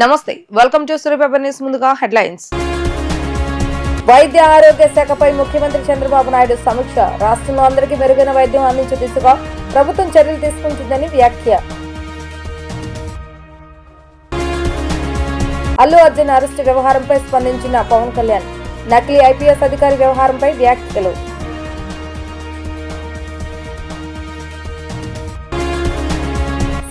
నమస్తే, welcome to సూర్యపేపర్ news. ముందుగా headlines. వైద్య ఆరోగ్య శాఖపై ముఖ్యమంత్రి చంద్రబాబు నాయుడు సమీక్ష. రాష్ట్రంలో అందరికీ మెరుగైన వైద్యం అందించే దిశగా ప్రభుత్వం చర్యలు తీసుకుంటుందని వ్యాఖ్య. అల్లు అర్జున్ అరెస్టు వ్యవహారంపై స్పందించిన పవన్ కళ్యాణ్. నకిలీ ఐపీఎస్ అధికారి వ్యవహారంపై వ్యాఖ్యలు.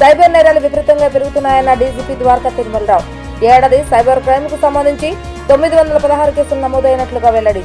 సైబర్ నేరాలు విపరీతంగా పెరుగుతున్నాయన్న డీజీపీ ద్వారకా తిరుమలరావు. ఏడాది సైబర్ క్రైమ్ కు సంబంధించి 916 కేసులు నమోదైనట్లుగా వెల్లడి.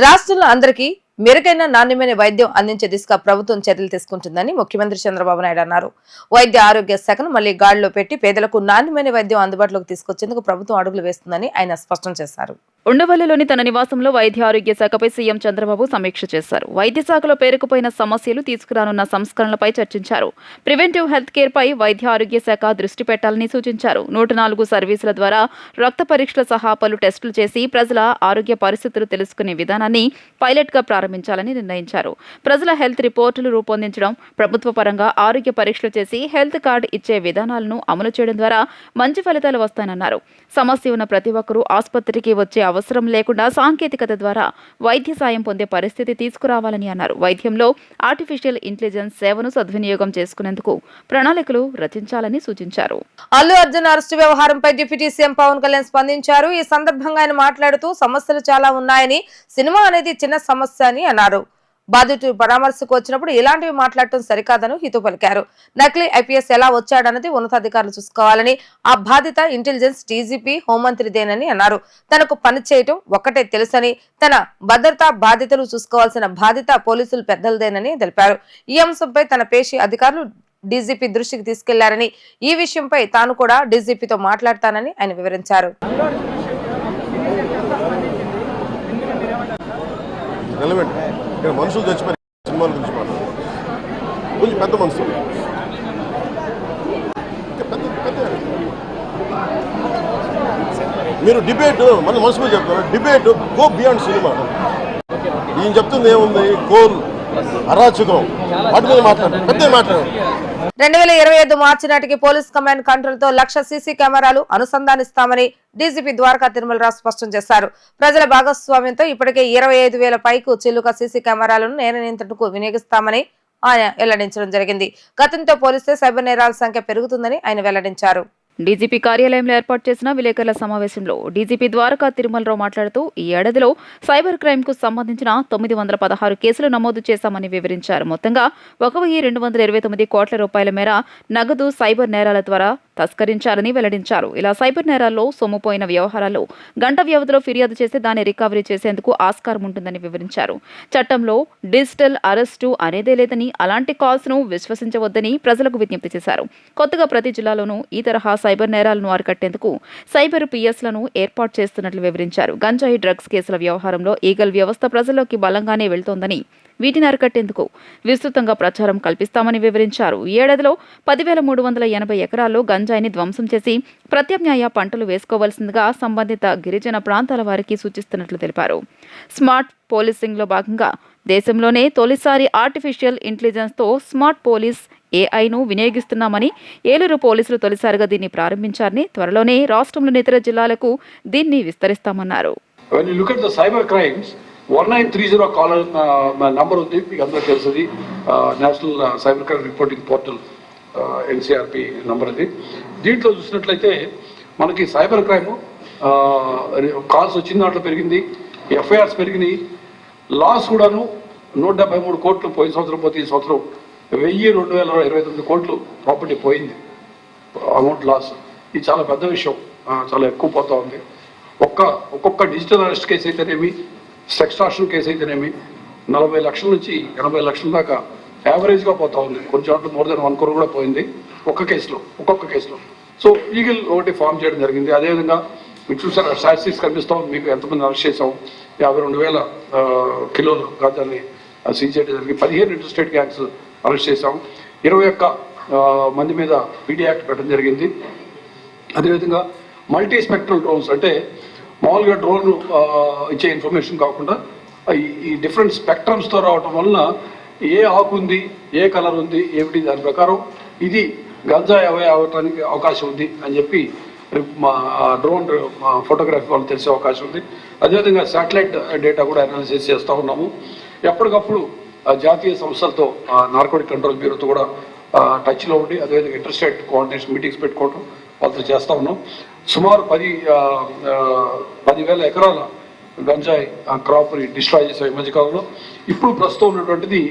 రాష్ట్రంలో అందరికీ మెరుగైన నాణ్యమైన వైద్యం అందించే దిశగా ప్రభుత్వం చర్యలు తీసుకుంటుందని ముఖ్యమంత్రి చంద్రబాబు నాయుడు అన్నారు. వైద్య ఆరోగ్య శాఖను మళ్లీ గాడిలో పెట్టి పేదలకు నాణ్యమైన వైద్యం అందుబాటులోకి తీసుకొచ్చేందుకు ప్రభుత్వం అడుగులు వేస్తుందని ఆయన స్పష్టం చేశారు. ఉండవల్లిలోని తన నివాసంలో వైద్య ఆరోగ్య శాఖపై సీఎం చంద్రబాబు సమీక్ష చేశారు. వైద్య శాఖలో పేరుకుపోయిన సమస్యలు, తీసుకురానున్న సంస్కరణలపై చర్చించారు. ప్రివెంటివ్ హెల్త్ కేర్ పై వైద్య ఆరోగ్య శాఖ దృష్టి పెట్టాలని సూచించారు. 104 సర్వీసుల ద్వారా రక్త పరీక్షల సహా పలు టెస్టులు చేసి ప్రజల ఆరోగ్య పరిస్థితులు తెలుసుకునే విధానాన్ని పైలట్ గా ప్రారంభించాలని నిర్ణయించారు. ప్రజల హెల్త్ రిపోర్టులు రూపొందించడం, ప్రభుత్వ పరంగా ఆరోగ్య పరీక్షలు చేసి హెల్త్ కార్డు ఇచ్చే విధానాలను అమలు చేయడం ద్వారా మంచి ఫలితాలు వస్తాయన్నారు. సమస్య ఉన్న ప్రతి ఒక్కరూ ఆసుపత్రికి వచ్చే అవసరం లేకుండా సాంకేతికత ద్వారా వైద్య సాయం పొందే పరిస్థితి తీసుకురావాలని అన్నారు. వైద్యంలో ఆర్టిఫిషియల్ ఇంటెలిజెన్స్ సేవను సద్వినియోగం చేసుకునేందుకు ప్రణాళికలు రచించాలని సూచించారు. అల్లు అర్జున్ అరెస్టు వ్యవహారంపై డిప్యూటీ సీఎం పవన్ కళ్యాణ్ స్పందించారు. ఈ సందర్భంగా ఆయన మాట్లాడుతూ సమస్యలు చాలా ఉన్నాయని, సినిమా అనేది చిన్న సమస్య అని అన్నారు. బాధితుడు పరామర్శకు వచ్చినప్పుడు ఇలాంటివి మాట్లాడటం సరికాదని హితవు పలికారు. నకిలీ ఐపీఎస్ ఎలా వచ్చాడన్నది ఉన్నతాధికారులు చూసుకోవాలని, ఆ బాధ్యత ఇంటెలిజెన్స్ డీజీపీ హోంమంత్రిదేనని అన్నారు. తనకు పని చేయటం ఒక్కటే తెలుసని, తన భద్రతా బాధ్యతలు చూసుకోవాల్సిన బాధ్యత పోలీసులు పెద్దలదేనని తెలిపారు. ఈ అంశంపై తన పేషి అధికారులు డీజీపీ దృష్టికి తీసుకెళ్లారని, ఈ విషయంపై తాను కూడా డీజీపీతో మాట్లాడతానని ఆయన వివరించారు. ఇక్కడ మనుషులు చచ్చిపోయి సినిమాల గురించి మాట్లాడారు. కొంచెం పెద్ద మనుషులు, మీరు డిబేట్ మన మనసులో చెప్తారు. Debate go beyond cinema. ఈయన చెప్తుంది ఏముంది, కోల్ అరాచకం, వాటి మీద మాట్లాడారు, పెద్ద మాట్లాడారు. 2025 మార్చి నాటికి పోలీస్ కమాండ్ కంట్రోల్ తో 1,00,000 సీసీ కెమెరాలు అనుసంధానిస్తామని డీజీపీ ద్వారకా తిరుమలరావు స్పష్టం చేశారు. ప్రజల భాగస్వామ్యంతో ఇప్పటికే 25,000 పైకు చిల్లుక సీసీ కెమెరాలను నేర నియంత్రణకు వినియోగిస్తామని ఆయన వెల్లడించడం జరిగింది. గతంతో పోలిస్తే సైబర్ నేరాల సంఖ్య పెరుగుతుందని ఆయన వెల్లడించారు. డీజీపీ కార్యాలయంలో ఏర్పాటు చేసిన విలేకరుల సమావేశంలో డీజీపీ ద్వారకా తిరుమలరావు మాట్లాడుతూ ఈ ఏడాదిలో సైబర్ క్రైమ్ కు సంబంధించిన 916 కేసులు నమోదు చేశామని వివరించారు. మొత్తంగా 1,229 కోట్ల రూపాయల మేర నగదు సైబర్ నేరాల ద్వారా తస్కరించారని వెల్లడించారు. ఇలా సైబర్ నేరాల్లో సొమ్ముపోయిన వ్యవహారాల్లో గంట వ్యవధిలో ఫిర్యాదు చేసి దాన్ని రికవరీ చేసేందుకు ఆస్కారం ఉంటుందని వివరించారు. చట్టంలో డిజిటల్ అరెస్టు అనేదే లేదని, అలాంటి కాల్స్ ను విశ్వసించవద్దని ప్రజలకు విజ్ఞప్తి చేశారు. కొత్తగా ప్రతి జిల్లాలోనూ ఈ తరహా సైబర్ నేరాలను అరికట్టేందుకు సైబర్ పిఎస్లను ఏర్పాటు చేస్తున్నట్లు వివరించారు. గంజాయి, డ్రగ్స్ కేసుల వ్యవహారంలో ఈగల్ వ్యవస్థ ప్రజల్లోకి బలంగానే వెళ్తోందని, వీటిని అరికట్టేందుకు విస్తృతంగా ప్రచారం కల్పిస్తామని వివరించారు. ఈ ఏడాదిలో 10,380 ఎకరాల్లో గంజాయిని ధ్వంసం చేసి ప్రత్యామ్నాయ పంటలు వేసుకోవాల్సిందిగా సంబంధిత గిరిజన ప్రాంతాల వారికి సూచిస్తున్నట్లు తెలిపారు. స్మార్ట్ పోలీసింగ్ లో భాగంగా దేశంలోనే తొలిసారి ఆర్టిఫిషియల్ ఇంటెలిజెన్స్ తో స్మార్ట్ పోలీస్ ఏఐను వినియోగిస్తున్నామని, ఏలూరు పోలీసులు తొలిసారిగా దీన్ని ప్రారంభించారని, త్వరలోనే రాష్ట్రంలోని ఇతర జిల్లాలకు దీన్ని విస్తరిస్తామన్నారు. 1930 కాలర్ నంబర్ ఉంది, మీకు అందరూ తెలుస్తుంది. National cyber crime reporting portal NCRP number అది. దీంట్లో చూసినట్లయితే మనకి సైబర్ క్రైమ్ కాల్స్ వచ్చిన దాంట్లో పెరిగింది, ఎఫ్ఐఆర్స్ పెరిగినాయి, లాస్ కూడాను 173 కోట్లు పోయిన సంవత్సరం పోతే ఈ సంవత్సరం 1,229 కోట్లు ప్రాపర్టీ పోయింది, అమౌంట్ లాస్. ఇది చాలా పెద్ద విషయం, చాలా ఎక్కువ పోతా ఉంది. ఒక్కొక్క డిజిటల్ అరెస్ట్ కేసు అయితేనేమి, సెక్స్టార్షన్ కేసు అయితేనేమి 40 లక్షల నుంచి 80 లక్షల దాకా యావరేజ్గా పోతా ఉంది. కొన్ని చోట్ల మోర్ దెన్ 1 crore కూడా పోయింది ఒక్కొక్క కేసులో. సో ఈగిల్ ఒకటి ఫామ్ చేయడం జరిగింది. అదేవిధంగా మీకు చూసారు స్టాటిస్టిక్స్ కనిపిస్తాం, మీకు ఎంతమంది అరెస్ట్ చేసాం. 52,000 కిలోలు గాంజాని సీజ్ చేయడం జరిగింది. 15 ఇంటర్స్టేట్ గ్యాంగ్స్ అరెస్ట్ చేసాం. 21 మంది మీద పీడీ యాక్ట్ పెట్టడం జరిగింది. అదేవిధంగా మల్టీ స్పెక్ట్రల్ డ్రోన్స్, అంటే మామూలుగా డ్రోన్ ఇచ్చే ఇన్ఫర్మేషన్ కాకుండా ఈ డిఫరెంట్ స్పెక్ట్రమ్స్తో రావటం వలన ఏ ఆకు ఉంది, ఏ కలర్ ఉంది, ఏమిటి దాని ప్రకారం ఇది గంజాయి అవటానికి అవకాశం ఉంది అని చెప్పి మా డ్రోన్ ఫోటోగ్రఫీ వాళ్ళు తెలిసే అవకాశం ఉంది. అదేవిధంగా శాటిలైట్ డేటా కూడా అనాలిసిస్ చేస్తూ ఉన్నాము. ఎప్పటికప్పుడు జాతీయ సంస్థలతో నార్కోటిక్ కంట్రోల్ బ్యూరోతో కూడా టచ్లో ఉండి అదేవిధంగా ఇంటర్ స్టేట్ కోఆర్డినేషన్ మీటింగ్స్ పెట్టుకోవడం వాళ్ళతో చేస్తూ ఉన్నాం. సుమారు 10,000 ఎకరాల గంజాయి క్రాప్ని డిస్ట్రాయ్ చేసే ఈ మధ్యకాలంలో. ఇప్పుడు ప్రస్తుతం ఉన్నటువంటిది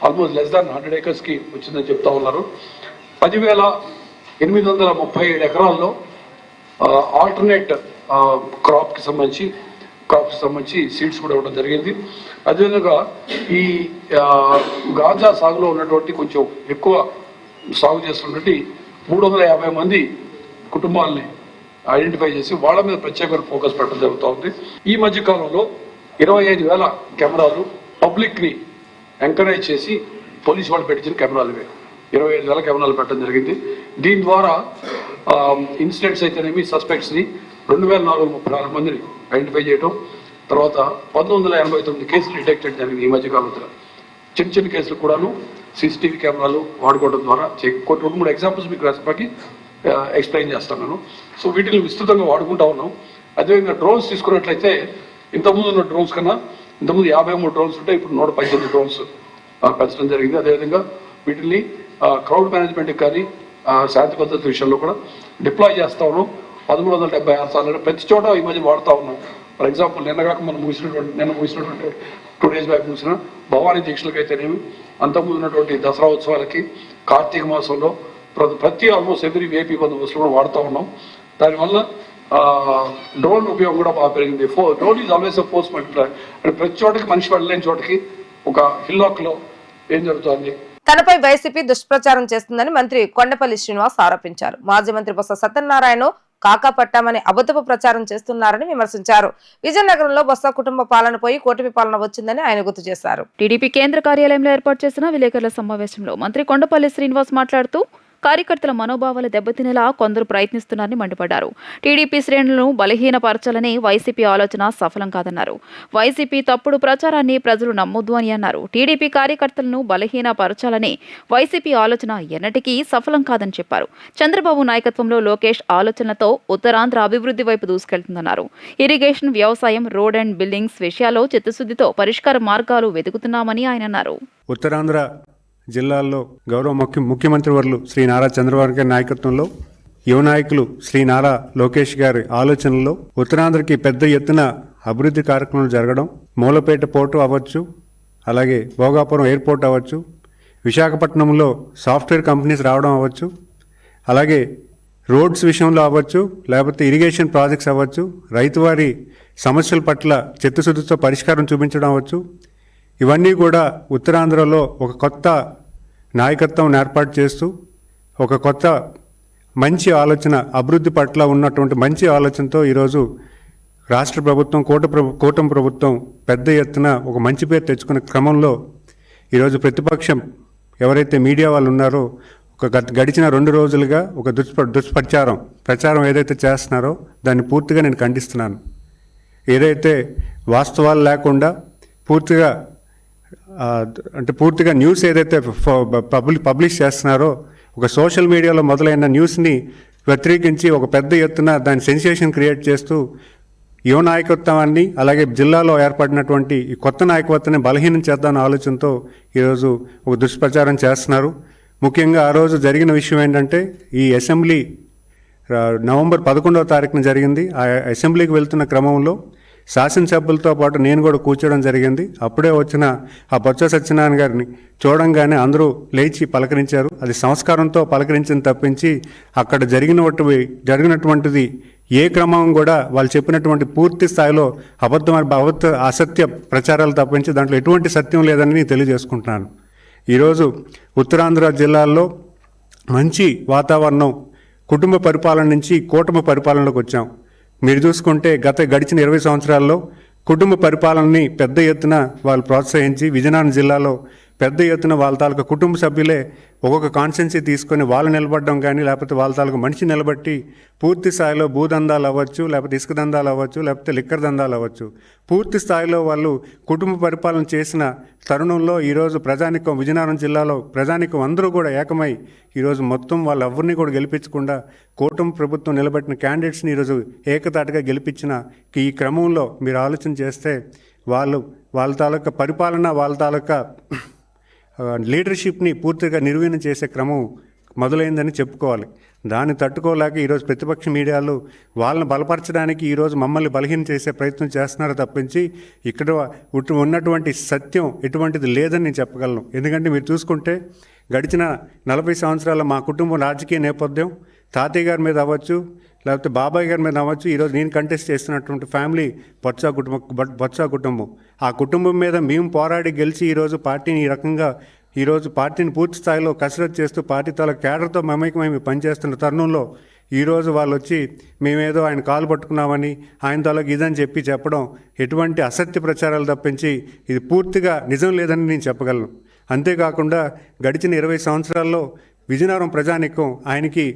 ఆల్మోస్ట్ లెస్ దాన్ 100 acresకి వచ్చిందని చెప్తా ఉన్నారు. 10,837 ఎకరాల్లో ఆల్టర్నేట్ క్రాప్కి సంబంధించి సీడ్స్ కూడా ఇవ్వడం జరిగింది. అదేవిధంగా ఈ గాంజా సాగులో ఉన్నటువంటి కొంచెం ఎక్కువ సాగు చేస్తున్నటువంటి 350 మంది కుటుంబాలని ఐడెంటిఫై చేసి వాళ్ళ మీద ప్రత్యేకమైన ఫోకస్ పెట్టడం జరుగుతూ ఉంది. ఈ మధ్య కాలంలో 25,000 కెమెరాలు పబ్లిక్ని ఎంకరేజ్ చేసి పోలీసు వాళ్ళు పెట్టించిన కెమెరాలు ఇవే 25,000 కెమెరాలు పెట్టడం జరిగింది. దీని ద్వారా ఇన్సిడెంట్స్ అయితేనేమి సస్పెక్ట్స్ని 2,434 మందిని ఐడెంటిఫై చేయడం, తర్వాత 1989 కేసులు డిటెక్టెడ్ జరిగింది. ఈ మధ్యకాలంలో చిన్న కేసులు కూడాను CCTV కెమెరాలు వాడుకోవడం ద్వారా 2-3 ఎగ్జాంపుల్స్ మీకు రెసిపీకి ఎక్స్ప్లెయిన్ చేస్తాను నేను. సో వీటిని విస్తృతంగా వాడుకుంటా ఉన్నాం. అదేవిధంగా డ్రోన్స్ తీసుకున్నట్లయితే ఇంతకుముందు ఉన్న డ్రోన్స్ కన్నా ఇంతకుముందు 53 డ్రోన్స్ ఉంటే ఇప్పుడు 118 డ్రోన్స్ పెంచడం జరిగింది. అదేవిధంగా వీటిని క్రౌడ్ మేనేజ్మెంట్కి కానీ శాంతి భద్రత విషయంలో కూడా డిప్లాయ్ చేస్తా ఉన్నాం. 1376 సార్లు ప్రతి చోట ఈ మధ్య వాడుతూ ఉన్నాం. ఫర్ ఎగ్జాంపుల్ నిన్న ముగిసినటువంటి 2 days బ్యాక్ ముగిసిన భవానీ దీక్షలకు అయితేనేమి, అంతకుముందు ఉన్నటువంటి దసరా ఉత్సవాలకి, కార్తీక మాసంలో ప్రతి ఆల్మోస్ట్ ఎవ్రీ VIP బందోబస్తులు కూడా వాడుతూ ఉన్నాం. దానివల్ల డ్రోన్ ఉపయోగం కూడా బాగా పెరిగింది. Drone is always force multiplier. అంటే ప్రతి చోటకి మనిషి వెళ్ళలేని చోటకి ఒక హిల్లాక్లో ఏం జరుగుతుంది. తనపై వైసీపీ దుష్ప్రచారం చేస్తుందని మంత్రి కొండపల్లి శ్రీనివాస్ ఆరోపించారు. మాజీ మంత్రి బొత్స సత్యనారాయణ కాకా పట్టామని అబద్ధపు ప్రచారం చేస్తున్నారని విమర్శించారు. విజయనగరంలో బొత్స కుటుంబ పాలన పోయి కూటమి పాలన వచ్చిందని ఆయన గుర్తు చేశారు. టీడీపీ కేంద్ర కార్యాలయంలో ఏర్పాటు చేసిన విలేకరుల సమావేశంలో మంత్రి కొండపల్లి శ్రీనివాస్ మాట్లాడుతూ కార్యకర్తల మనోభావాలు దెబ్బతినేలా కొందరు ప్రయత్నిస్తున్నారని మండిపడ్డారు. టీడీపీ శ్రేణులను బలహీనపరచాలని వైసీపీ ఆలోచన సఫలం కాదన్నారు. వైసీపీ తప్పుడు ప్రచారాన్ని ప్రజలు నమ్మొద్దు అని అన్నారు. టీడీపీ కార్యకర్తలను బలహీనపరచాలని వైసీపీ ఆలోచన ఎన్నటికీ సఫలం కాదని చెప్పారు. చంద్రబాబు నాయకత్వంలో లోకేష్ ఆలోచనలతో ఉత్తరాంధ్ర అభివృద్ధి వైపు దూసుకెళ్తుందన్నారు. ఇరిగేషన్, వ్యవసాయం, రోడ్ అండ్ బిల్డింగ్స్ విషయాల్లో చిత్తశుద్ధితో పరిష్కార మార్గాలు వెతుకుతున్నామని ఆయన అన్నారు. ఉత్తరాంధ్ర జిల్లాల్లో గౌరవ ముఖ్యమంత్రి వర్యులు శ్రీ నారా చంద్రబాబు గారి నాయకత్వంలో యువ నాయకులు శ్రీ నారా లోకేష్ గారి ఆలోచనలో ఉత్తరాంధ్రకి పెద్ద ఎత్తున అభివృద్ధి కార్యక్రమాలు జరగడం, మూలపేట పోర్టు అవ్వచ్చు, అలాగే భోగాపురం ఎయిర్పోర్ట్ అవ్వచ్చు, విశాఖపట్నంలో సాఫ్ట్వేర్ కంపెనీస్ రావడం అవ్వచ్చు, అలాగే రోడ్స్ విషయంలో అవ్వచ్చు, లేకపోతే ఇరిగేషన్ ప్రాజెక్ట్స్ అవ్వచ్చు, రైతువారి సమస్యల పట్ల చిత్తశుద్ధితో పరిష్కారం చూపించడం అవ్వచ్చు. ఇవన్నీ కూడా ఉత్తరాంధ్రలో ఒక కొత్త నాయకత్వం ఏర్పాటు చేస్తూ ఒక కొత్త మంచి ఆలోచన, అభివృద్ధి పట్ల ఉన్నటువంటి మంచి ఆలోచనతో ఈరోజు రాష్ట్ర ప్రభుత్వం, కూటమి ప్రభుత్వం పెద్ద ఎత్తున ఒక మంచి పేరు తెచ్చుకునే క్రమంలో ఈరోజు ప్రతిపక్షం ఎవరైతే మీడియా వాళ్ళు ఉన్నారో ఒక గడిచిన 2 రోజులుగా ఒక ప్రచారం ఏదైతే చేస్తున్నారో దాన్ని పూర్తిగా నేను ఖండిస్తున్నాను. ఏదైతే వాస్తవాలు లేకుండా పూర్తిగా న్యూస్ ఏదైతే పబ్లిష్ చేస్తున్నారో, ఒక సోషల్ మీడియాలో మొదలైన న్యూస్ని వ్యతిరేకించి ఒక పెద్ద ఎత్తున దాని సెన్సేషన్ క్రియేట్ చేస్తూ యువ నాయకత్వాన్ని, అలాగే జిల్లాలో ఏర్పడినటువంటి ఈ కొత్త నాయకత్వాన్ని బలహీనం చేద్దామన్న ఆలోచనతో ఈరోజు ఒక దుష్ప్రచారం చేస్తున్నారు. ముఖ్యంగా ఆ రోజు జరిగిన విషయం ఏంటంటే, ఈ అసెంబ్లీ నవంబర్ 11వ తారీఖున జరిగింది. ఆ అసెంబ్లీకి వెళ్తున్న క్రమంలో శాసనసభ్యులతో పాటు నేను కూడా కూర్చోవడం జరిగింది. అప్పుడే వచ్చిన ఆ బొత్స సత్యనారాయణ గారిని చూడంగానే అందరూ లేచి పలకరించారు. అది సంస్కారంతో పలకరించిన తప్పించి అక్కడ జరిగినటువంటిది ఏ క్రమం కూడా వాళ్ళు చెప్పినటువంటి పూర్తి స్థాయిలో అసత్య ప్రచారాలు తప్పించి దాంట్లో ఎటువంటి సత్యం లేదని నేను తెలియజేసుకుంటున్నాను. ఈరోజు ఉత్తరాంధ్ర జిల్లాల్లో మంచి వాతావరణం, కుటుంబ పరిపాలన నుంచి కూటమి పరిపాలనలోకి వచ్చాం. మీరు చూసుకుంటే గడిచిన 20 సంవత్సరాల్లో కుటుంబ పరిపాలనని పెద్ద ఎత్తున వాళ్ళు ప్రోత్సహించి విజయనగరం జిల్లాలో పెద్ద ఎత్తున వాళ్ళ తాలూకా కుటుంబ సభ్యులే ఒక్కొక్క కాన్స్టెన్సీ తీసుకొని వాళ్ళు నిలబడడం కానీ, లేకపోతే వాళ్ళ తాలూకా మనిషి నిలబట్టి పూర్తి స్థాయిలో భూదందాలు అవ్వచ్చు, లేకపోతే ఇసుక దందాలు అవ్వచ్చు, లేకపోతే లిక్కర్ దందాలు అవ్వచ్చు, పూర్తి స్థాయిలో వాళ్ళు కుటుంబ పరిపాలన చేసిన తరుణంలో ఈరోజు ప్రజానికం, విజయనగరం జిల్లాలో ప్రజానికం అందరూ కూడా ఏకమై ఈరోజు మొత్తం వాళ్ళెవరిని కూడా గెలిపించకుండా కూటమి ప్రభుత్వం నిలబెట్టిన క్యాండిడేట్స్ని ఈరోజు ఏకతాటిగా గెలిపించిన ఈ క్రమంలో మీరు ఆలోచన చేస్తే వాళ్ళ తాలూకా పరిపాలన, వాళ్ళ తాలూకా లీడర్షిప్ని పూర్తిగా నిర్వీర్యం చేసే క్రమం మొదలైందని చెప్పుకోవాలి. దాన్ని తట్టుకోలేక ఈరోజు ప్రతిపక్ష మీడియాలు వాళ్ళని బలపరచడానికి ఈరోజు మమ్మల్ని బలహీనం చేసే ప్రయత్నం చేస్తున్నారు తప్పించి ఇక్కడ ఉన్నటువంటి సత్యం ఎటువంటిది లేదని నేను చెప్పగలను. ఎందుకంటే మీరు చూసుకుంటే గడిచిన 40 సంవత్సరాల మా కుటుంబం రాజకీయ నేపథ్యం తాతయ్య గారి మీద అవ్వచ్చు, లేకపోతే బాబాయ్ గారి మీద అవ్వచ్చు, ఈరోజు నేను కంటెస్ట్ చేస్తున్నటువంటి ఫ్యామిలీ బొత్స కుటుంబం. ఆ కుటుంబం మీద మేము పోరాడి గెలిచి ఈరోజు పార్టీని ఈ రకంగా పార్టీని పూర్తి స్థాయిలో కసరత్తు చేస్తూ పార్టీ తాల కేడర్తో మమేకమై పనిచేస్తున్న తరుణంలో ఈరోజు వాళ్ళు వచ్చి మేమేదో ఆయన కాలు పట్టుకున్నామని, ఆయన తాలూకు ఇదని చెప్పడం ఎటువంటి అసత్య ప్రచారాలు తప్పించి ఇది పూర్తిగా నిజం లేదని నేను చెప్పగలను. అంతేకాకుండా గడిచిన 20 సంవత్సరాల్లో విజయనగరం ప్రజానికం ఆయనకి,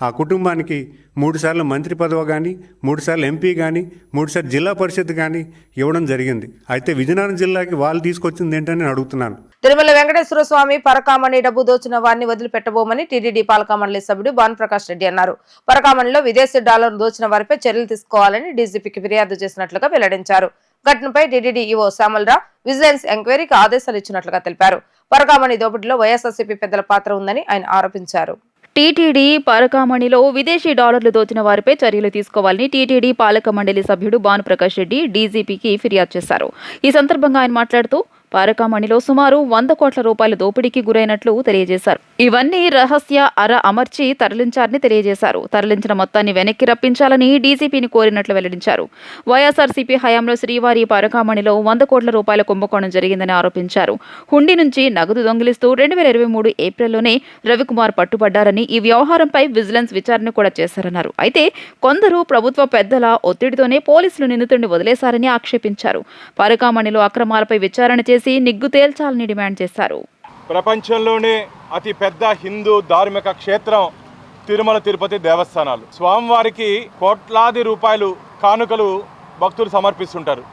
ఆ కుటుంబానికి 3 సార్లు మంత్రి పదవి కానీ, 3 సార్లు ఎంపీ కానీ, 3 సార్లు జిల్లా పరిషత్ కానీ ఇవ్వడం జరిగింది. అయితే విజయనగరం జిల్లాకి వాళ్ళు తీసుకొచ్చింది ఏంటని నేను అడుగుతున్నాను. తిరుమల వెంకటేశ్వర స్వామి పరకామణి డబ్బు దోచిన వారిని వదిలిపెట్టబోమని టీటీడీ పాలక మండలి సభ్యుడు భానుప్రకాష్ రెడ్డి అన్నారు. పరకామణిలో విదేశీ డాలర్ దోచిన వారిపై చర్యలు తీసుకోవాలని డీజీపీకి ఫిర్యాదు చేసినట్లుగా వెల్లడించారు. ఘటనపై టీటీడీ ఈవో శ్యామలరావు విజిలెన్స్ ఎంక్వైరీకి ఆదేశాలు ఇచ్చినట్లుగా తెలిపారు. పరకామణి దోపిడీలో వైఎస్ఆర్సీపీ పెద్దల పాత్ర ఉందని ఆయన ఆరోపించారు. టీటీడీ పరకామణిలో విదేశీ డాలర్లు దోచిన వారిపై చర్యలు తీసుకోవాలని టీటీడీ పాలక మండలి సభ్యుడు భానుప్రకాష్ రెడ్డి డీజీపీకి ఫిర్యాదు చేశారు. ఈ సందర్భంగా ఆయన మాట్లాడుతూ పరకామణిలో సుమారు 100 కోట్ల రూపాయల దోపిడీకి గురైనట్లు తెలియజేశారు. ఇవన్నీ రహస్య అమర్చి తరలించారని తెలియజేశారు. తరలించిన మొత్తాన్ని వెనక్కి రప్పించాలని డీజీపీని కోరినట్లు వెల్లడించారు. వైఎస్ఆర్సీపీ హయాంలో శ్రీవారి పరకామణిలో 100 కోట్ల రూపాయల కుంభకోణం జరిగిందని ఆరోపించారు. హుండీ నుంచి నగదు దొంగిలిస్తూ 2023 ఏప్రిల్లోనే రవికుమార్ పట్టుబడ్డారని, ఈ వ్యవహారంపై విజిలెన్స్ విచారణ కూడా చేశారన్నారు. అయితే కొందరు ప్రభుత్వ పెద్దల ఒత్తిడితోనే పోలీసులు నిందితుడిని వదిలేశారని ఆక్షేపించారు. పరకామణిలో అక్రమాలపై విచారణ చేసి నిగ్గు తేల్చాలని డిమాండ్ చేశారు. ప్రపంచంలోనే అతి పెద్ద హిందూ ధార్మిక క్షేత్రం తిరుమల తిరుపతి దేవస్థానాలు. స్వామివారికి కోట్లాది రూపాయలు కానుకలు భక్తులు సమర్పిస్తుంటారు.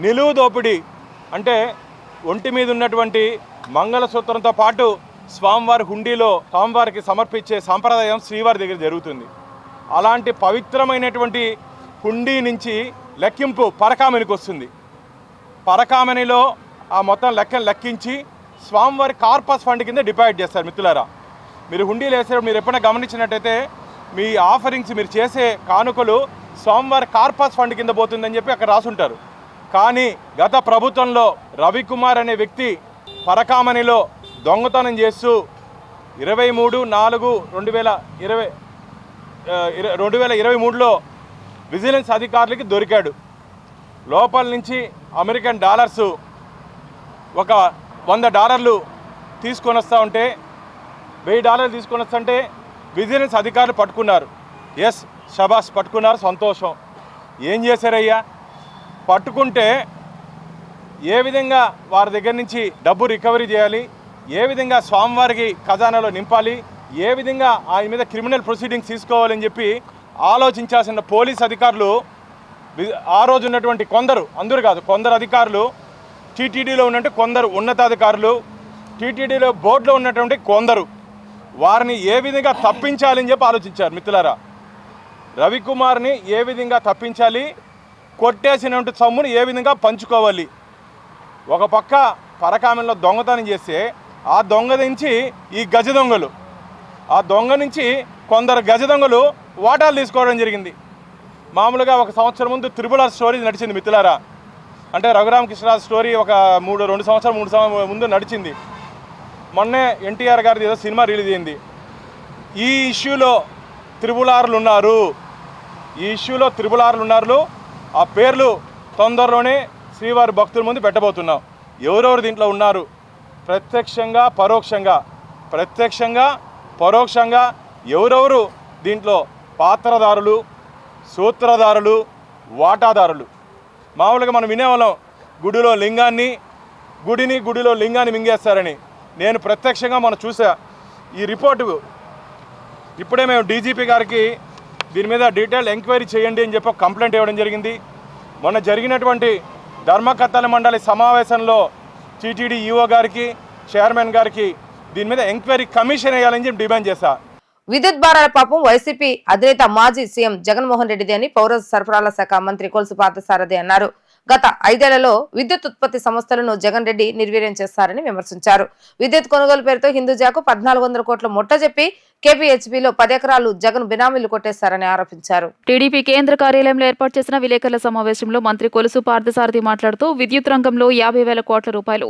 నిలువు దోపిడీ అంటే ఒంటి మీద ఉన్నటువంటి మంగళసూత్రంతో పాటు స్వామివారి హుండీలో స్వామివారికి సమర్పించే సాంప్రదాయం శ్రీవారి దగ్గర జరుగుతుంది. అలాంటి పవిత్రమైనటువంటి హుండీ నుంచి లెక్కింపు పరకామణికి వస్తుంది. పరకామణిలో ఆ మొత్తం లెక్కించి స్వామివారి కార్పస్ ఫండ్ కింద డిపాజిట్ చేస్తారు. మిత్రులారా, మీరు హుండీలు వేసేటప్పుడు మీరు ఎప్పుడైనా గమనించినట్టయితే మీ ఆఫరింగ్స్ మీరు చేసే కానుకలు స్వామివారి కార్పస్ ఫండ్ కింద పోతుందని చెప్పి అక్కడ రాసుంటారు. కానీ గత ప్రభుత్వంలో రవికుమార్ అనే వ్యక్తి పరకామణిలో దొంగతనం చేస్తూ 23/4/2023లో విజిలెన్స్ అధికారులకి దొరికాడు. లోపల నుంచి అమెరికన్ డాలర్స్ ఒక $100 తీసుకొని వస్తూ ఉంటే, $1000 తీసుకొని వస్తుంటే విజిలెన్స్ అధికారులు పట్టుకున్నారు. ఎస్, షబాష్, పట్టుకున్నారు, సంతోషం. ఏం చేశారయ్యా? పట్టుకుంటే ఏ విధంగా వారి దగ్గర నుంచి డబ్బు రికవరీ చేయాలి, ఏ విధంగా స్వామివారికి ఖజానాలో నింపాలి, ఏ విధంగా ఆయన మీద క్రిమినల్ ప్రొసీడింగ్స్ తీసుకోవాలని చెప్పి ఆలోచించాల్సిన పోలీస్ అధికారులు, ఆ రోజు ఉన్నటువంటి అందరూ కాదు, కొందరు అధికారులు, టీటీడీలో ఉన్నట్టు కొందరు ఉన్నతాధికారులు, టీటీడీలో బోర్డులో ఉన్నటువంటి కొందరు, వారిని ఏ విధంగా తప్పించాలని చెప్పి ఆలోచించారు. మిత్రులారా, రవికుమార్ని ఏ విధంగా తప్పించాలి, కొట్టేసినటువంటి సొమ్మును ఏ విధంగా పంచుకోవాలి. ఒక పక్క పరకామణిలో దొంగతనం చేస్తే ఆ దొంగ నుంచి ఈ గజ దొంగలు, ఆ దొంగ నుంచి కొందరు గజ దొంగలు వాటాలు తీసుకోవడం జరిగింది. మామూలుగా 1 సంవత్సరం ముందు త్రిపుల స్టోరీ నడిచింది. మిత్రులారా, అంటే రఘురామకృష్ణరాజు స్టోరీ ఒక 2 సంవత్సరాలు ముందు నడిచింది. మొన్నే ఎన్టీఆర్ గారిది ఏదో సినిమా రిలీజ్ అయింది. ఈ ఇష్యూలో త్రిపులారులు ఉన్నారు. ఆ పేర్లు తొందరలోనే శ్రీవారి భక్తుల ముందు పెట్టబోతున్నాం. ఎవరెవరు దీంట్లో ఉన్నారు, ప్రత్యక్షంగా పరోక్షంగా ఎవరెవరు దీంట్లో పాత్రదారులు, సూత్రధారులు, వాటాదారులు. మామూలుగా మనం వినేవాళ్ళం, గుడిలో లింగాన్ని గుడిలో లింగాన్ని మింగేస్తారని నేను ప్రత్యక్షంగా మనం చూసా. ఈ రిపోర్టు ఇప్పుడే మేము డీజీపీ గారికి దీని మీద డీటెయిల్ ఎంక్వైరీ చేయండి అని చెప్పి కంప్లైంట్ ఇవ్వడం జరిగింది. మొన్న జరిగినటువంటి ధర్మకర్తల మండలి సమావేశంలో టీటీడీ ఈఓ గారికి, చైర్మన్ గారికి దీని మీద ఎంక్వైరీ కమిషన్ వేయాలని చెప్పి డిమాండ్ చేశా. విద్యుత్ భారాల పాపం వైసీపీ అధినేత మాజీ సీఎం జగన్మోహన్ రెడ్డిది అని పౌర సరఫరాల శాఖ మంత్రి కొలుసు పార్థసారథి అన్నారు. గత 5 ఏళ్లలో విద్యుత్ ఉత్పత్తి సంస్థలను జగన్ రెడ్డి నిర్వీర్యం చేస్తారని విమర్శించారు. విద్యుత్ కొనుగోలు పేరుతో హిందూజాకు 1400 కోట్ల ముట్టజెప్పి కేపీహెచ్బీలో 10 ఎకరాలు జగన్ బినామీలు కొట్టేశారని ఆరోపించారు. టీడీపీ కేంద్ర కార్యాలయంలో ఏర్పాటు చేసిన విలేకరుల సమావేశంలో మంత్రి కొలుసు పార్థసారథి మాట్లాడుతూ విద్యుత్ రంగంలో 50,000 కోట్ల రూపాయలు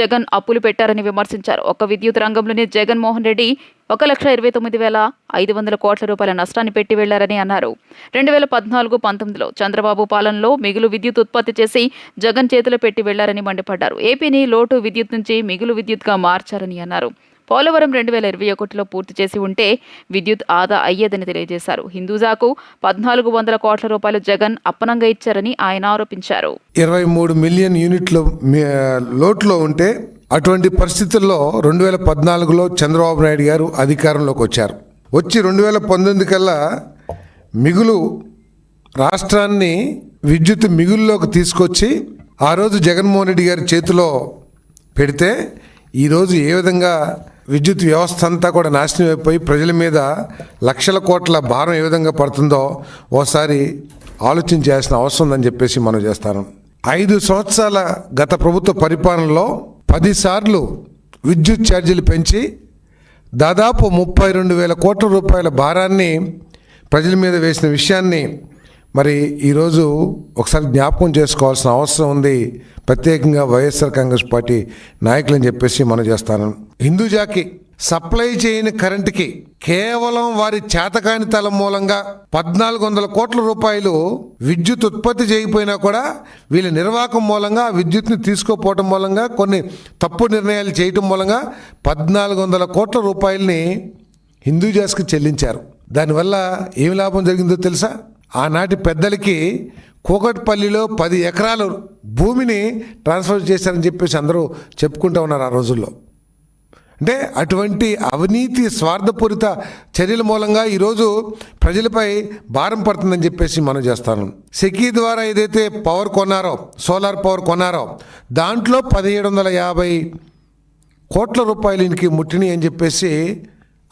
జగన్ అప్పులు పెట్టారని విమర్శించారు. ఒక్క విద్యుత్ రంగంలోనే జగన్మోహన్ రెడ్డి 1,29,500 కోట్ల రూపాయల నష్టాన్ని పెట్టి వెళ్లారని అన్నారు. 2014-19లో చంద్రబాబు పాలనలో మిగులు విద్యుత్ ఉత్పత్తి చేసి జగన్ చేతిలో పెట్టి వెళ్లారని మండిపడ్డారు. ఏపీని లోటు విద్యుత్ నుంచి మిగులు విద్యుత్గా మార్చారని అన్నారు. పోలవరం 2021లో పూర్తి చేసి ఉంటే విద్యుత్ ఆదా అయ్యేదని తెలియజేశారు. హిందూజాకు 1,400 కోట్ల రూపాయలు జగన్ అప్పనంగా ఇచ్చారని ఆయన ఆరోపించారు. 23 మిలియన్ యూనిట్లు లోట్లో ఉంటే అటువంటి పరిస్థితుల్లో 2014లో చంద్రబాబు నాయుడు గారు అధికారంలోకి వచ్చారు. వచ్చి 2019 కల్లా మిగులు రాష్ట్రాన్ని విద్యుత్ మిగుల్లోకి తీసుకొచ్చి ఆ రోజు జగన్మోహన్ రెడ్డి గారి చేతిలో పెడితే ఈరోజు ఏ విధంగా విద్యుత్ వ్యవస్థ అంతా కూడా నాశనం అయిపోయి ప్రజల మీద లక్షల కోట్ల భారం ఏ విధంగా పడుతుందో ఓసారి ఆలోచన చేయాల్సిన అవసరం ఉందని చెప్పేసి మనం చేస్తాను. 5 సంవత్సరాల గత ప్రభుత్వ పరిపాలనలో 10 సార్లు విద్యుత్ ఛార్జీలు పెంచి దాదాపు 32,000 కోట్ల రూపాయల భారాన్ని ప్రజల మీద వేసిన విషయాన్ని మరి ఈరోజు ఒకసారి జ్ఞాపకం చేసుకోవాల్సిన అవసరం ఉంది. ప్రత్యేకంగా వైఎస్ఆర్ కాంగ్రెస్ పార్టీ నాయకులని చెప్పేసి మనం చేస్తాను. హిందూజాకి సప్లై చేయని కరెంటుకి కేవలం వారి చేతకానితనం మూలంగా 1,400 కోట్ల రూపాయలు విద్యుత్ ఉత్పత్తి చేయకపోయినా కూడా వీళ్ళ నిర్వాహకం మూలంగా విద్యుత్ని తీసుకోపోవటం మూలంగా కొన్ని తప్పు నిర్ణయాలు చేయటం మూలంగా 1,400 కోట్ల రూపాయలని హిందూజాస్కి చెల్లించారు. దానివల్ల ఏమి లాభం జరిగిందో తెలుసా? ఆనాటి పెద్దలకి కూకట్పల్లిలో 10 ఎకరాలు భూమిని ట్రాన్స్ఫర్ చేశారని చెప్పేసి అందరూ చెప్పుకుంటూ ఉన్నారు ఆ రోజుల్లో. అంటే అటువంటి అవినీతి స్వార్థపూరిత చర్యల మూలంగా ఈరోజు ప్రజలపై భారం పడుతుందని చెప్పేసి మనం చేస్తాను. సెకీ ద్వారా ఏదైతే పవర్ కొన్నారో, సోలార్ పవర్ కొన్నారో దాంట్లో 1,750 కోట్ల రూపాయలు ఇంటికి ముట్టినాయి అని చెప్పేసి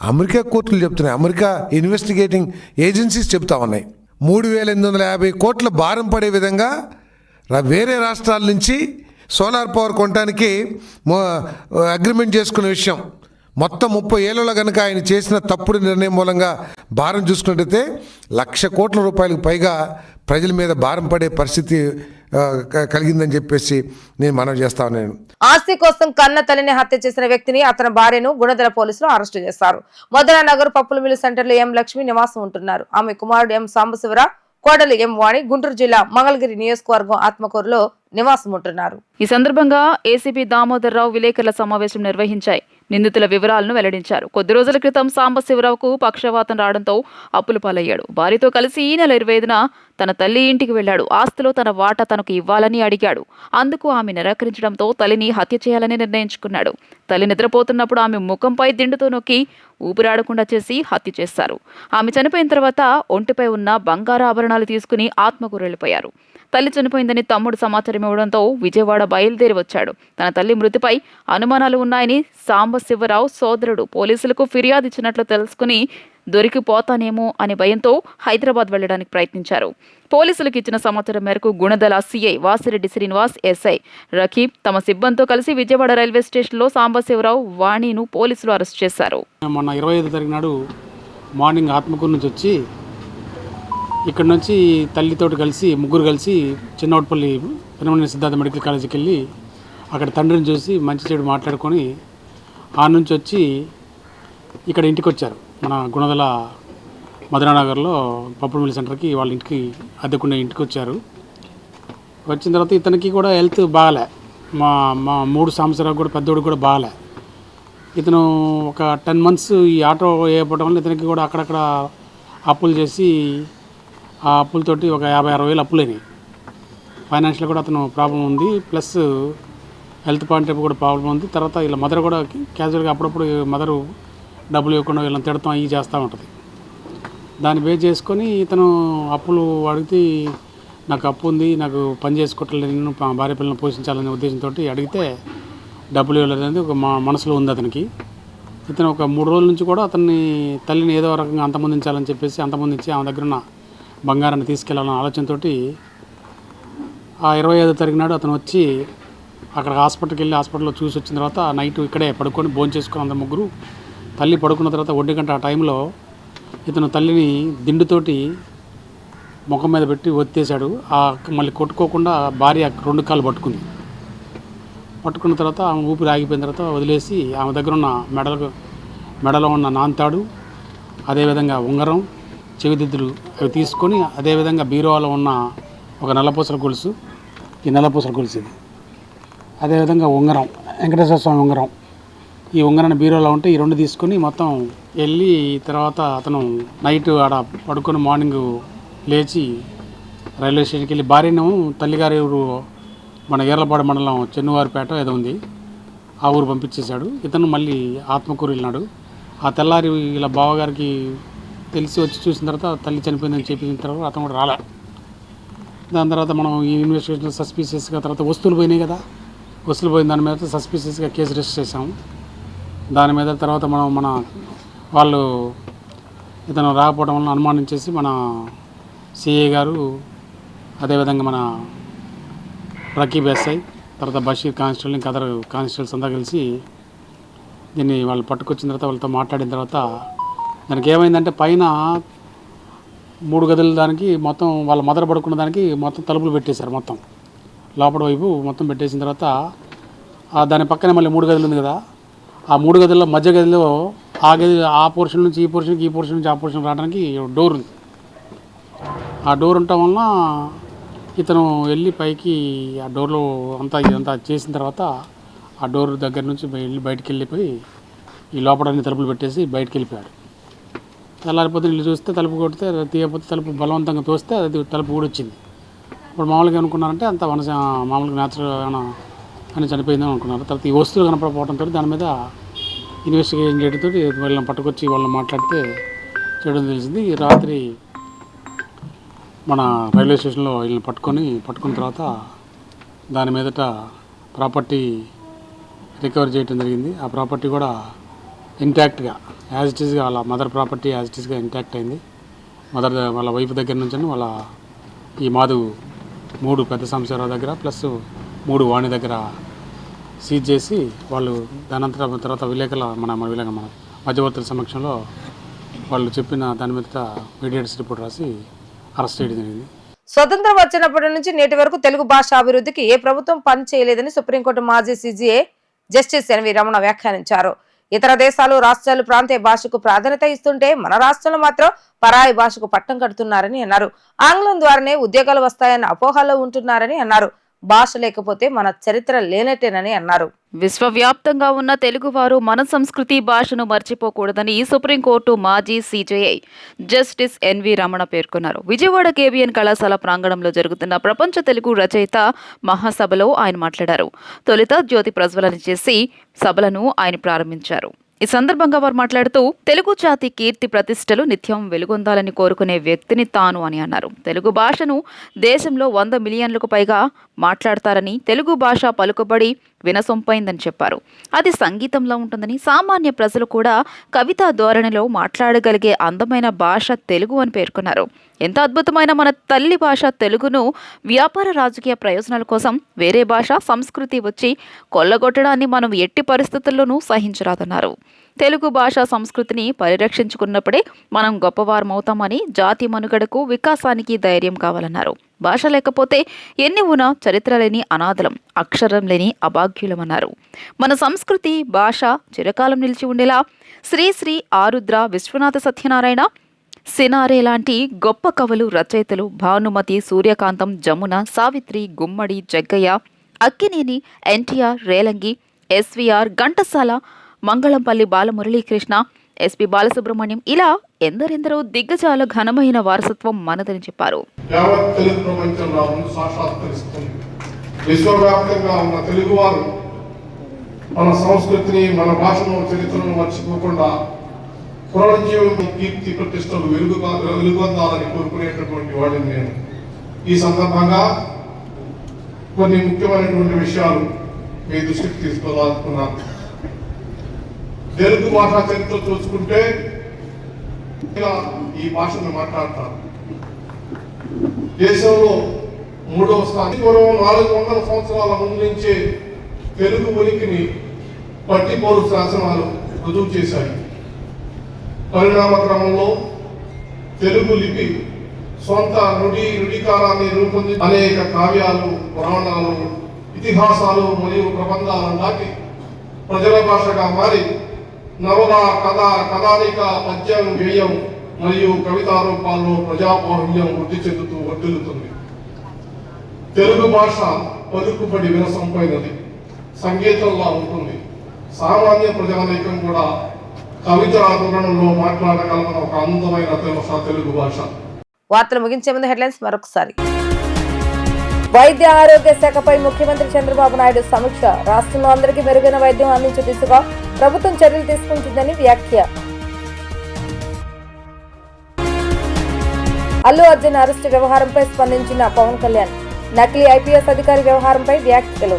అమెరికా కోర్టులు చెప్తున్నాయి. అమెరికా ఇన్వెస్టిగేటింగ్ ఏజెన్సీస్ చెప్తా ఉన్నాయి. 3,850 కోట్ల భారం పడే విధంగా వేరే రాష్ట్రాల నుంచి సోలార్ పవర్ కొనడానికి అగ్రిమెంట్ చేసుకునే విషయం మొత్తం 30 ఏళ్లలో కనుక ఆయన చేసిన తప్పుడు నిర్ణయం మూలంగా భారం చూసుకున్నట్టయితే 1,00,000 కోట్ల రూపాయలకు పైగా ప్రజల మీద భారం పడే పరిస్థితి కలిగిందని చెప్పేసి నేను మనవి చేస్తా ఉన్నాను. ఆస్తి కోసం కన్న తల్లిని హత్య చేసిన వ్యక్తిని అతని భార్యను గుణదల పోలీసులు అరెస్టు చేశారు. మధురా నగర్ పప్పుల మిల్లు సెంటర్లో ఎం లక్ష్మి నివాసం ఉంటున్నారు. ఆమె కుమారుడు ఎం సాంబశివరావు, కోడలి ఎం వాణి గుంటూరు జిల్లా మంగళగిరి నియోజకవర్గం ఆత్మకూరులో నివాసం ఉంటున్నారు. ఈ సందర్భంగా ఏసీపీ దామోదర్ రావు విలేకరుల సమావేశం నిర్వహించాయి. నిందితుల వివరాలను వెల్లడించారు. కొద్ది రోజుల క్రితం సాంబశివరావుకు పక్షవాతం రావడంతో అప్పుల పాలయ్యాడు. భార్యతో కలిసి ఈ నెల 25న తన తల్లి ఇంటికి వెళ్లాడు. ఆస్తిలో తన వాటా తనకు ఇవ్వాలని అడిగాడు. అందుకు ఆమె నిరాకరించడంతో తల్లిని హత్య చేయాలని నిర్ణయించుకున్నాడు. తల్లి నిద్రపోతున్నప్పుడు ఆమె ముఖంపై దిండుతో నొక్కి ఊపిరాడకుండా చేసి హత్య చేశారు. ఆమె చనిపోయిన తర్వాత ఒంటిపై ఉన్న బంగారు ఆభరణాలు తీసుకుని ఆత్మకూరు వెళ్లిపోయారు. తల్లి చనిపోయిందని తమ్ముడు సమాచారం ఇవ్వడంతో విజయవాడ బయలుదేరి వచ్చాడు. తన తల్లి మృతిపై అనుమానాలు ఉన్నాయని సాంబశివరావు సోదరుడు పోలీసులకు ఫిర్యాదు ఇచ్చినట్లు తెలుసుకుని దొరికిపోతానేమో అనే భయంతో హైదరాబాద్ వెళ్లడానికి ప్రయత్నించారు. పోలీసులకు ఇచ్చిన సమాచారం మేరకు గుణదల సిఐ వాసిరెడ్డి శ్రీనివాస్, ఎస్ఐ రకీబ్ తమ సిబ్బందితో కలిసి విజయవాడ రైల్వే స్టేషన్లో సాంబశివరావు, వాణిను పోలీసులు అరెస్ట్ చేశారు. మొన్న 25 తారీఖు నాడు మార్నింగ్ ఆత్మకూరు నుంచి వచ్చి ఇక్కడ నుంచి తల్లితోటి కలిసి ముగ్గురు కలిసి చిన్నవట్పల్లి పెనమనేని సిద్ధార్థ మెడికల్ కాలేజీకి వెళ్ళి అక్కడ తండ్రిని చూసి మంచి చెడు మాట్లాడుకొని ఆ నుంచి వచ్చి ఇక్కడ ఇంటికి వచ్చారు. మన గుణదల మధురానగర్లో పప్పుల మిల్ సెంటర్కి వాళ్ళ ఇంటికి అద్దెకునే ఇంటికి వచ్చారు. వచ్చిన తర్వాత ఇతనికి కూడా హెల్త్ బాగాలే. మా 3 సంవత్సరాలు కూడా పెద్దోడు కూడా బాగాలే. ఇతను ఒక 10 months ఈ ఆటో వేయకపోవడం వల్ల ఇతనికి కూడా అక్కడక్కడ అప్పులు చేసి ఆ అప్పులతోటి ఒక 50-60 వేలు అప్పులైనాయి. ఫైనాన్షియల్ కూడా అతను ప్రాబ్లం ఉంది. ప్లస్ హెల్త్ పాయింట్ ఆఫ్ కూడా ప్రాబ్లం ఉంది. తర్వాత వీళ్ళ మదర్ కూడా క్యాజువల్గా అప్పుడప్పుడు మదరు డబ్బులు ఇవ్వకుండా వీళ్ళని తిడతాం ఇవి చేస్తూ ఉంటుంది. దాన్ని బేస్ చేసుకొని ఇతను అప్పులు అడిగితే నాకు అప్పు ఉంది, నాకు పని చేసుకోవట్లేదు, నేను భార్య పిల్లలను పోషించాలనే ఉద్దేశంతో అడిగితే డబ్బులు ఇవ్వలేదనేది ఒక మనసులో ఉంది అతనికి. ఇతను ఒక 3 రోజుల నుంచి కూడా అతన్ని తల్లిని ఏదో రకంగా అంతమొందించాలని చెప్పేసి అంతమొందించి ఆమె దగ్గర ఉన్న బంగారాన్ని తీసుకెళ్లాలన్న ఆలోచనతో ఆ 25వ తారీఖు నాడు అతను వచ్చి అక్కడ హాస్పిటల్కి వెళ్ళి హాస్పిటల్లో చూసి వచ్చిన తర్వాత నైట్ ఇక్కడే పడుకొని భోజనం చేసుకుని అందరు ముగ్గురు తల్లి పడుకున్న తర్వాత 1 గంట ఆ టైంలో ఇతను తల్లిని దిండుతోటి ముఖం మీద పెట్టి ఒత్తేశాడు. మళ్ళీ కొట్టుకోకుండా భార్య 2 కాళ్ళు పట్టుకున్న తర్వాత ఆమె ఊపిరి ఆగిపోయిన తర్వాత వదిలేసి ఆమె దగ్గర ఉన్న మెడలో ఉన్న నాంతాడు, అదేవిధంగా ఉంగరం, చెవిదిద్దులు అవి తీసుకొని అదేవిధంగా బీరువాలో ఉన్న ఒక నల్లపూసల గొలుసు, ఈ నల్లపూసల గొలుసు ఇది, అదేవిధంగా ఉంగరం, వెంకటేశ్వర స్వామి ఉంగరం, ఈ ఉంగరాన్ని బీరువాలో ఉంటే ఈ 2 తీసుకొని మొత్తం వెళ్ళి తర్వాత అతను నైట్ ఆడ పడుకొని మార్నింగ్ లేచి రైల్వే స్టేషన్కి వెళ్ళి భార్యను తల్లిగారి ఊరు మన ఏర్లపాడు మండలం చెన్నువారిపేట ఏదో ఉంది ఆ ఊరు పంపించేశాడు. ఇతను మళ్ళీ ఆత్మకూరు వెళ్ళినాడు. ఆ తెల్లారి ఇలా బావగారికి తెలిసి వచ్చి చూసిన తర్వాత తల్లి చనిపోయిందని చెప్పిన తర్వాత అతను కూడా రాలే. దాని తర్వాత మనం ఈ ఇన్వెస్టిగేషన్ సస్పీషియస్గా తర్వాత వస్తువులు పోయినాయి కదా, వస్తువులు పోయిన దాని మీద సస్పీషియస్గా కేసు రిజిస్టర్ చేసాము. దాని మీద తర్వాత మన వాళ్ళు ఇతను రాకపోవడం వలన అనుమానించేసి మన సిఐ గారు అదేవిధంగా మన రకీబ్ ఎస్ఐ తర్వాత బషీర్ కానిస్టేబుల్ ఇంకా అదర్ కానిస్టేబుల్స్ అంతా కలిసి దీన్ని వాళ్ళు పట్టుకొచ్చిన తర్వాత వాళ్ళతో మాట్లాడిన తర్వాత దానికి ఏమైందంటే పైన 3 గదుల దానికి మొత్తం వాళ్ళ మదర్ పడుకున్న దానికి మొత్తం తలుపులు పెట్టేశారు. మొత్తం లోపల వైపు మొత్తం పెట్టేసిన తర్వాత దాని పక్కనే మళ్ళీ 3 గదులు ఉంది కదా, ఆ 3 గదుల్లో మధ్య గదిలో ఆ పోర్షన్ నుంచి ఈ పోర్షన్కి, ఈ పోర్షన్ నుంచి ఆ పోర్షన్ రావడానికి డోర్ ఉంది. ఆ డోర్ ఉండటం వలన ఇతను వెళ్ళి పైకి ఆ డోర్లో ఇదంతా చేసిన తర్వాత ఆ డోర్ దగ్గర నుంచి బయటికి వెళ్ళిపోయి ఈ లోపల అన్ని తలుపులు పెట్టేసి బయటికి వెళ్ళిపోయాడు. తెల్లారిపోతే ఇల్లు చూస్తే తలుపు కొడితే తీయకపోతే తలుపు బలవంతంగా తోస్తే అది తలుపు ఊడొచ్చింది. ఇప్పుడు మామూలుగా అనుకున్నారంటే అంత మామూలుగా న్యాచురల్ అని చనిపోయిందని అనుకున్నారు. తర్వాత ఈ వస్తువులు కనపడకపోవడంతో దాని మీద ఇన్వెస్టిగేషన్ చేయడంతో వాళ్ళని పట్టుకొచ్చి వాళ్ళని మాట్లాడితే చేయడం తెలిసింది. రాత్రి మన రైల్వే స్టేషన్లో వీళ్ళని పట్టుకున్న తర్వాత దాని మీదట ప్రాపర్టీ రికవర్ చేయడం జరిగింది. ఆ ప్రాపర్టీ కూడా ఇంటాక్ట్గా యాజ్ ఇట్ ఈస్గా వాళ్ళ మదర్ ప్రాపర్టీ యాజ్ ఇట్ ఈస్గా ఇంటాక్ట్ అయింది. వాళ్ళ వైఫ్ దగ్గర నుంచి వాళ్ళ ఈ మాధు 3 పెద్ద సంవత్సరాల దగ్గర ప్లస్ 3 వాణి దగ్గర సీజ్ చేసి వాళ్ళు దానంతట తర్వాత విలేకరుల మన మధ్యవర్తుల సమక్షంలో వాళ్ళు చెప్పిన దాని మీద మీడియేటర్స్ రిపోర్ట్ రాసి అరెస్ట్ చేయడం జరిగింది. స్వతంత్రం వచ్చినప్పటి నుంచి నేటి వరకు తెలుగు భాష అభివృద్ధికి ఏ ప్రభుత్వం పని చేయలేదని సుప్రీంకోర్టు మాజీ సిజేఐ జస్టిస్ ఎన్వి రమణ వ్యాఖ్యానించారు. ఇతర దేశాలు, రాష్ట్రాలు ప్రాంతీయ భాషకు ప్రాధాన్యత ఇస్తుంటే మన రాష్ట్రంలో మాత్రం పరాయి భాషకు పట్టం కడుతున్నారని అన్నారు. ఆంగ్లం ద్వారానే ఉద్యోగాలు వస్తాయన్న అపోహలో ఉంటున్నారని అన్నారు. భాష లేకపోతే మన చరిత్ర లేనట్టేనని అన్నారు. విశ్వవ్యాప్తంగా ఉన్న తెలుగువారు మన సంస్కృతి భాషను మర్చిపోకూడదని సుప్రీంకోర్టు మాజీ సిజేఐ జస్టిస్ ఎన్వి రమణ పేర్కొన్నారు. విజయవాడ కేబిఎన్ కళాశాల ప్రాంగణంలో జరుగుతున్న ప్రపంచ తెలుగు రచయిత మహాసభలో ఆయన మాట్లాడారు. తొలుత జ్యోతి ప్రజ్వలన చేసి సభలను ఆయన ప్రారంభించారు. ఈ సందర్భంగా వారు మాట్లాడుతూ తెలుగు జాతి కీర్తి ప్రతిష్టలు నిత్యం వెలుగొందాలని కోరుకునే వ్యక్తిని తాను అని అన్నారు. తెలుగు భాషను దేశంలో 100 మిలియన్లకు పైగా మాట్లాడతారని, తెలుగు భాష పలుకుబడి వినసొంపైందని చెప్పారు. అది సంగీతంలో ఉంటుందని, సామాన్య ప్రజలు కూడా కవితా ధోరణిలో మాట్లాడగలిగే అందమైన భాష తెలుగు అని పేర్కొన్నారు. ఎంత అద్భుతమైన మన తల్లి భాష తెలుగును వ్యాపార రాజకీయ ప్రయోజనాల కోసం వేరే భాష సంస్కృతి వచ్చి కొల్లగొట్టడాన్ని మనం ఎట్టి పరిస్థితుల్లోనూ సహించరాదన్నారు. తెలుగు భాష సంస్కృతిని పరిరక్షించుకున్నప్పుడే మనం గొప్పవారమవుతామని, జాతి మనుగడకు వికాసానికి ధైర్యం కావాలన్నారు. భాష లేకపోతే ఎన్ని ఉన్నా చరిత్ర లేని అనాథలం, అక్షరం లేని అభాగ్యులమన్నారు. మన సంస్కృతి భాష చిరకాలం నిలిచి ఉండేలా శ్రీ శ్రీ ఆరుద్ర విశ్వనాథ సత్యనారాయణ, సినారే లాంటి గొప్ప కవులు, రచయితలు భానుమతి, సూర్యకాంతం, జమున, సావిత్రి, గుమ్మడి, జగ్గయ్య, అక్కినేని, ఎన్టీఆర్, రేలంగి, ఎస్వీఆర్, ఘంటసాల, మంగళంపల్లి బాలమురళీకృష్ణ, ఎస్పి బాలసుబ్రహ్మణ్యం ఇలా ఎందరెందరో దిగ్గజాల ఘనమైన వారసత్వం మనదని చెప్పారు. యావత్ తెలుగు ప్రపంచం సాక్షాత్కరిస్తుంది. విశ్వవ్యాప్తంగా ఉన్న తెలుగువారు మన సంస్కృతిని, మన భాషను, చరిత్రను మర్చిపోకుండా పునరుజ్జీవం, కీర్తి ప్రతిష్టలు వెలుగొందాలని కోరుకునేటటువంటి వాడిని నేను. ఈ సందర్భంగా కొన్ని ముఖ్యమైనటువంటి విషయాలు మీ దృష్టికి తీసుకోవాలనుకున్నాను. తెలుగు భాషా చరిత్ర చూసుకుంటే ఈ భాషను మాట్లాడతారు. దేశంలో 3వ స్థానం. పూర్వం 400 సంవత్సరాల ముందు నుంచే తెలుగు ఉనికిని పట్టిపోరు శాసనాలు రుజువు చేశాయి. పరిణామ క్రమంలో తెలుగు లిపి సొంత నుడికారాన్ని రూపొంది అనేక కావ్యాలు, పురాణాలు, ఇతిహాసాలు మరియు ప్రబంధాలు దాటి ప్రజల భాషగా మారి నవల, కథ, కథానిక, పద్యం, గేయం మరియు కవితా రూపాల్లో ప్రజాబాహుల్యం వృద్ధి చెందుతూ వర్ధిల్లుతుంది. తెలుగు భాష పలుకుబడి వినసంపైనది, సంగీతంలా ఉంటుంది. సామాన్య ప్రజానీకం కూడా కవిత ధోరణిలో మాట్లాడగలమన్న ఒక అందమైన తెలుగు భాష. వార్తలు ముగించే ముందు హెడ్లైన్స్ మరొకసారి. వైద్య ఆరోగ్య శాఖపై ముఖ్యమంత్రి చంద్రబాబు నాయుడు సమీక్ష. రాష్ట్రంలో అందరికీ మెరుగైన వైద్యం అందించే దిశగా ప్రభుత్వం చర్యలు తీసుకుంటుందని వ్యాఖ్య. అల్లు అర్జున్ అరెస్టు వ్యవహారంపై స్పందించిన పవన్ కళ్యాణ్. నకిలీ ఐపీఎస్ అధికారి వ్యవహారంపై వ్యాఖ్యలు.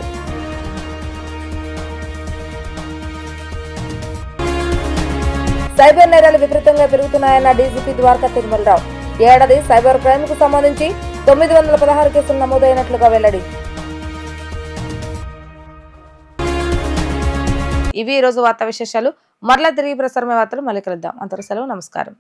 సైబర్ నేరాలు విపరీతంగా పెరుగుతున్నాయన్న డీజీపీ ద్వారకా తిరుమలరావు. ఏడాది సైబర్ క్రైమ్ కు సంబంధించి 916 కేసులు నమోదైనట్లుగా వెల్లడి. ఇవి ఈ రోజు వార్తా విశేషాలు. మరలా తిరిగి ప్రసారమే వార్తలు మళ్ళీ కలుద్దాం. అంతవరకు సెలవు. నమస్కారం.